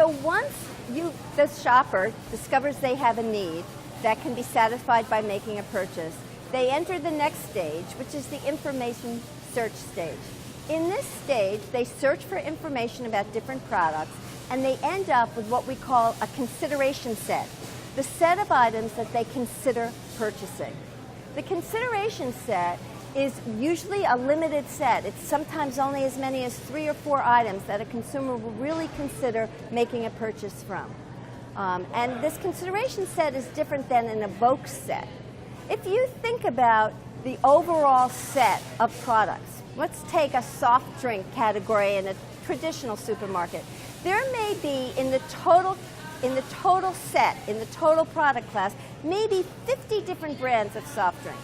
So once the shopper discovers they have a need that can be satisfied by making a purchase, they enter the next stage, which is the information search stage. In this stage, they search for information about different products, and they end up with what we call a consideration set, the set of items that they consider purchasing. The consideration set is usually a limited set. It's sometimes only as many as 3 or 4 items that a consumer will really consider making a purchase from. And this consideration set is different than an evoke set. If you think about the overall set of products, let's take a soft drink category in a traditional supermarket. There may be in the total set, in the total product class, maybe 50 different brands of soft drinks.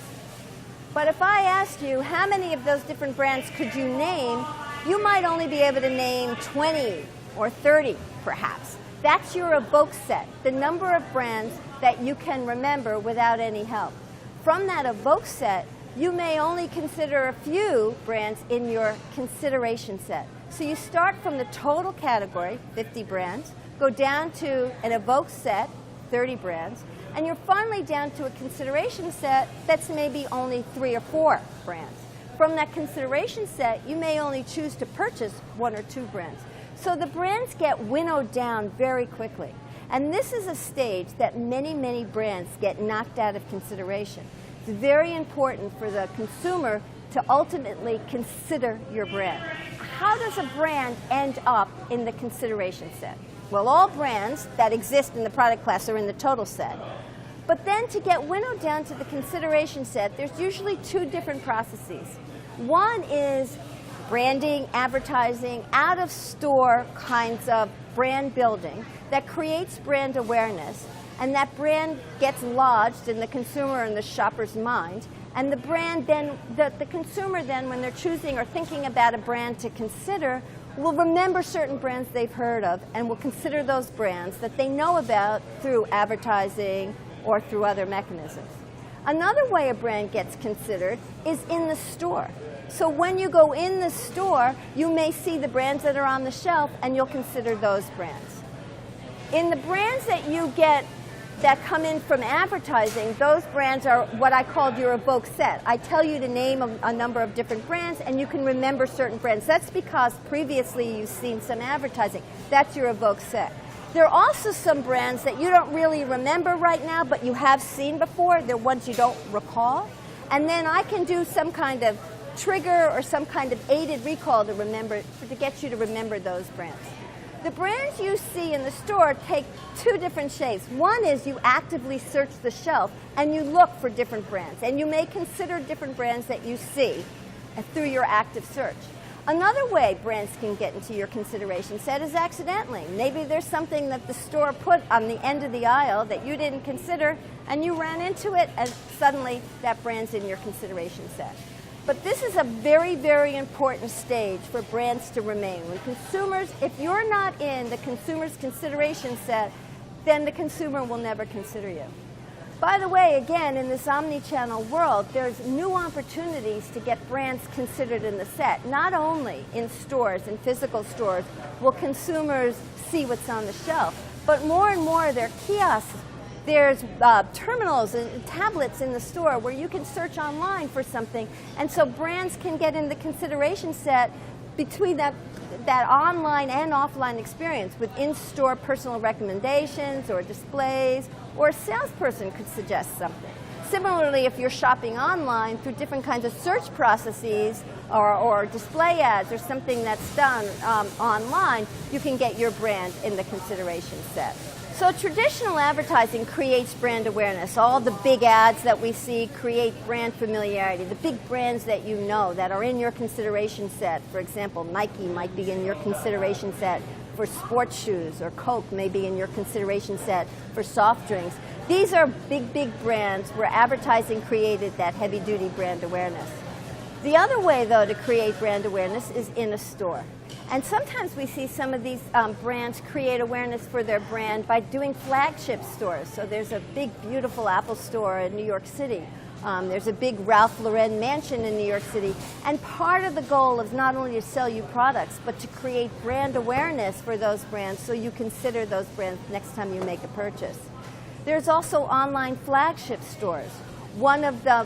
But if I asked you how many of those different brands could you name, you might only be able to name 20 or 30 perhaps. That's your evoke set, the number of brands that you can remember without any help. From that evoke set, you may only consider a few brands in your consideration set. So you start from the total category, 50 brands, go down to an evoke set, 30 brands, and you're finally down to a consideration set that's maybe only 3 or 4 brands. From that consideration set, you may only choose to purchase 1 or 2 brands. So the brands get winnowed down very quickly. And this is a stage that many, many brands get knocked out of consideration. It's very important for the consumer to ultimately consider your brand. How does a brand end up in the consideration set? Well, all brands that exist in the product class are in the total set. But then to get winnowed down to the consideration set, there's usually 2 different processes. One is branding, advertising, out-of-store kinds of brand building that creates brand awareness, and that brand gets lodged in the consumer and the shopper's mind, and the brand then, the consumer then, when they're choosing or thinking about a brand to consider, will remember certain brands they've heard of and will consider those brands that they know about through advertising or through other mechanisms. Another way a brand gets considered is in the store. So when you go in the store, you may see the brands that are on the shelf and you'll consider those brands. In the brands that you get that come in from advertising, those brands are what I called your evoke set. I tell you to name a number of different brands and you can remember certain brands. That's because previously you've seen some advertising. That's your evoke set. There are also some brands that you don't really remember right now, but you have seen before. They're ones you don't recall. And then I can do some kind of trigger or some kind of aided recall to get you to remember those brands. The brands you see in the store take 2 different shapes. One is you actively search the shelf and you look for different brands, and you may consider different brands that you see through your active search. Another way brands can get into your consideration set is accidentally. Maybe there's something that the store put on the end of the aisle that you didn't consider, and you ran into it, and suddenly that brand's in your consideration set. But this is a very, very important stage for brands to remain. When consumers, if you're not in the consumer's consideration set, then the consumer will never consider you. By the way, again, in this omni-channel world, there's new opportunities to get brands considered in the set. Not only in stores, in physical stores, will consumers see what's on the shelf, but more and more there are kiosks. There's terminals and tablets in the store where you can search online for something, and so brands can get in the consideration set between that online and offline experience with in-store personal recommendations or displays, or a salesperson could suggest something. Similarly, if you're shopping online through different kinds of search processes or display ads or something that's done online, you can get your brand in the consideration set. So traditional advertising creates brand awareness. All the big ads that we see create brand familiarity. The big brands that you know that are in your consideration set, for example, Nike might be in your consideration set for sports shoes, or Coke may be in your consideration set for soft drinks. These are big, big brands where advertising created that heavy-duty brand awareness. The other way, though, to create brand awareness is in a store. And sometimes we see some of these brands create awareness for their brand by doing flagship stores. So there's a big, beautiful Apple store in New York City, There's a big Ralph Lauren mansion in New York City, and part of the goal is not only to sell you products, but to create brand awareness for those brands so you consider those brands next time you make a purchase. There's also online flagship stores. One of the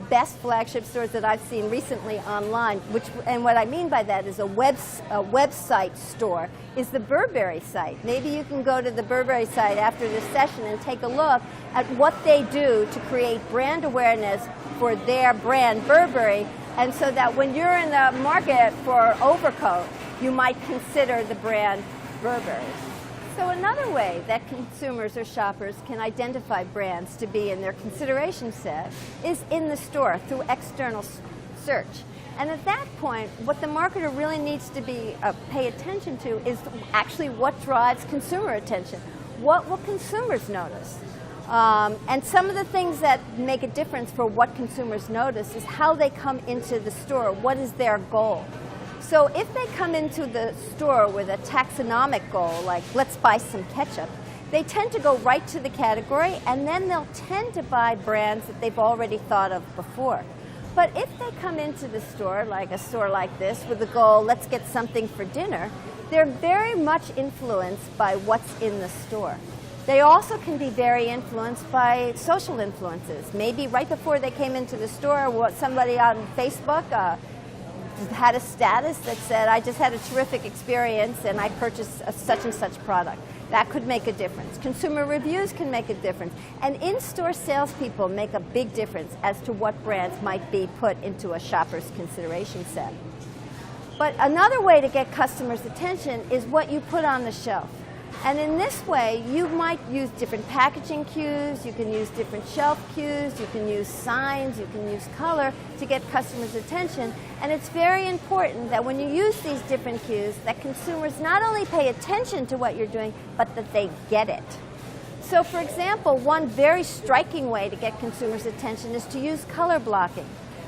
best flagship stores that I've seen recently online, and what I mean by that is a website store, is the Burberry site. Maybe you can go to the Burberry site after this session and take a look at what they do to create brand awareness for their brand Burberry, and so that when you're in the market for overcoat, you might consider the brand Burberry. So another way that consumers or shoppers can identify brands to be in their consideration set is in the store through external search. And at that point, what the marketer really needs to pay attention to is actually what drives consumer attention. What will consumers notice? And some of the things that make a difference for what consumers notice is how they come into the store. What is their goal? So if they come into the store with a taxonomic goal, like let's buy some ketchup, they tend to go right to the category, and then they'll tend to buy brands that they've already thought of before. But if they come into the store, like a store like this, with the goal, let's get something for dinner, they're very much influenced by what's in the store. They also can be very influenced by social influences. Maybe right before they came into the store, somebody on Facebook had a status that said, I just had a terrific experience and I purchased a such and such product. That could make a difference. Consumer reviews can make a difference. And in-store salespeople make a big difference as to what brands might be put into a shopper's consideration set. But another way to get customers' attention is what you put on the shelf. And in this way, you might use different packaging cues, you can use different shelf cues, you can use signs, you can use color to get customers' attention. And it's very important that when you use these different cues, that consumers not only pay attention to what you're doing, but that they get it. So for example, one very striking way to get consumers' attention is to use color blocking.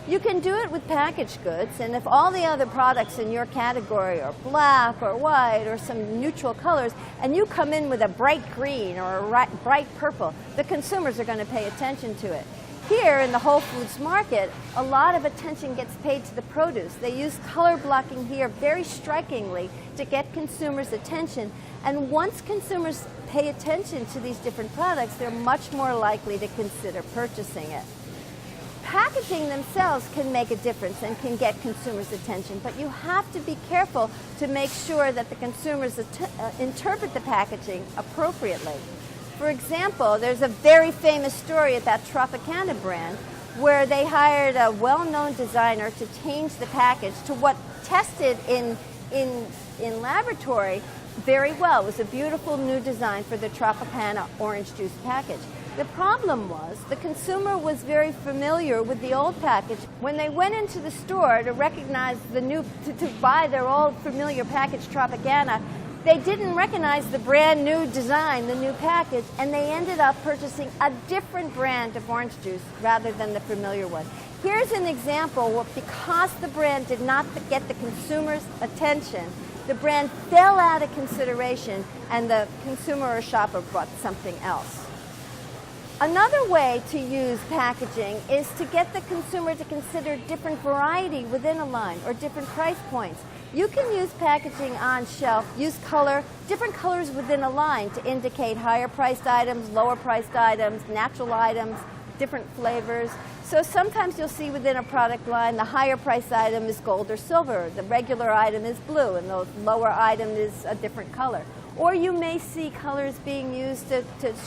You can do it with packaged goods, and if all the other products in your category are black or white or some neutral colors, and you come in with a bright green or a bright purple, the consumers are going to pay attention to it. Here in the Whole Foods market, a lot of attention gets paid to the produce. They use color blocking here very strikingly to get consumers' attention, and once consumers pay attention to these different products, they're much more likely to consider purchasing it. Packaging themselves can make a difference and can get consumers' attention, but you have to be careful to make sure that the consumers interpret the packaging appropriately. For example, there's a very famous story about Tropicana brand where they hired a well-known designer to change the package to what tested in laboratory very well. It was a beautiful new design for the Tropicana orange juice package. The problem was the consumer was very familiar with the old package. When they went into the store to recognize to buy their old familiar package Tropicana, they didn't recognize the brand new design, the new package, and they ended up purchasing a different brand of orange juice rather than the familiar one. Here's an example where because the brand did not get the consumer's attention, the brand fell out of consideration and the consumer or shopper bought something else. Another way to use packaging is to get the consumer to consider different variety within a line or different price points. You can use packaging on shelf, use color, different colors within a line to indicate higher priced items, lower priced items, natural items, different flavors. So sometimes you'll see within a product line the higher priced item is gold or silver, the regular item is blue, and the lower item is a different color. Or you may see colors being used to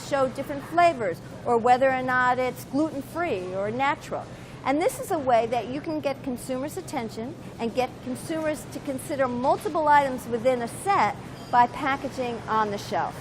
show different flavors, or whether or not it's gluten-free or natural. And this is a way that you can get consumers' attention and get consumers to consider multiple items within a set by packaging on the shelf.